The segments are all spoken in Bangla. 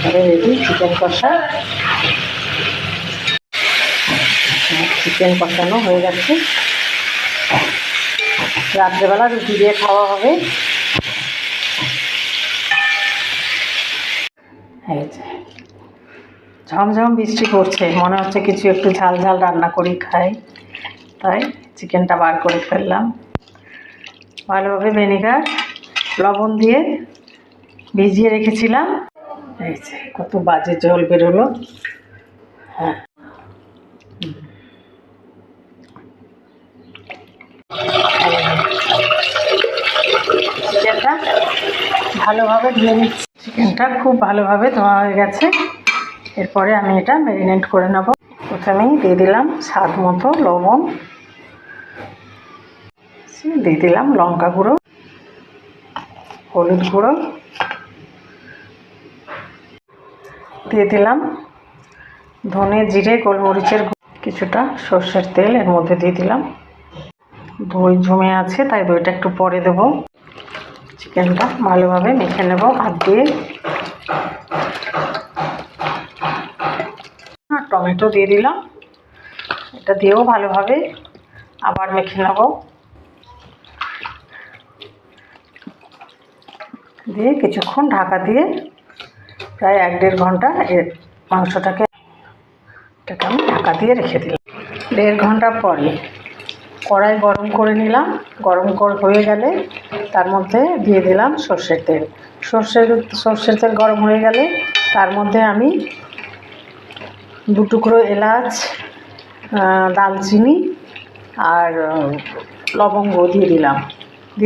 এবারে রেডি চিকেন কষা। চিকেন কষানো হয়ে যাচ্ছে, রাত্রেবেলা রুটি দিয়ে খাওয়া হবে। এই যে ঝমঝম বৃষ্টি পড়ছে, মনে হচ্ছে কিছু একটু ঝাল ঝাল রান্না করি খাই, তাই চিকেনটা বার করে ফেললাম। ভালোভাবে ভিনেগার লবণ দিয়ে ভিজিয়ে রেখেছিলাম। এই যে কত বাজে জল বেরোলো। হ্যাঁ, চিকেনটা ভালোভাবে ধুয়ে নিচ্ছি। চিকেনটা খুব ভালোভাবে ধোয়া হয়ে গেছে। এরপরে আমি এটা ম্যারিনেট করে নেব। প্রথমেই দিয়ে দিলাম স্বাদ মতো লবণ, দিয়ে দিলাম লঙ্কা গুঁড়ো, হলুদ গুঁড়ো, দিয়ে দিলাম ধনে জিরে গোলমরিচের, কিছুটা সর্ষের তেল এর মধ্যে দিয়ে দিলাম। দই জমে আছে, তাই দইটা একটু পরে দেবো। চিকেনটা ভালোভাবে মেখে নেব হাত দিয়ে। টমেটো দিয়ে দিলাম, এটা দিয়েও ভালোভাবে আবার মেখে নেব। দিয়ে কিছুক্ষণ ঢাকা দিয়ে প্রায় 1-1.5 ঘন্টা এর মাংসটাকে আমি ঢাকা দিয়ে রেখে দিলাম। 1.5 ঘন্টা পরে কড়াই গরম করে নিলাম। গরম হয়ে গেলে তার মধ্যে দিয়ে দিলাম সর্ষের তেল। সর্ষের তেল গরম হয়ে গেলে তার মধ্যে আমি 2 টুকরো এলাচ, দালচিনি আর লবঙ্গ দিয়ে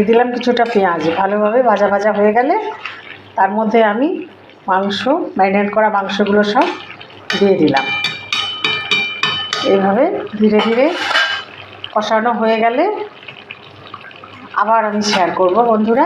দিলাম কিছুটা পেঁয়াজ। ভালোভাবে ভাজা ভাজা হয়ে গেলে তার মধ্যে আমি ম্যারিনেট করা মাংসগুলো সব দিয়ে দিলাম। এইভাবে ধীরে ধীরে কষানো হয়ে গেলে আবার আমি শেয়ার করব বন্ধুরা।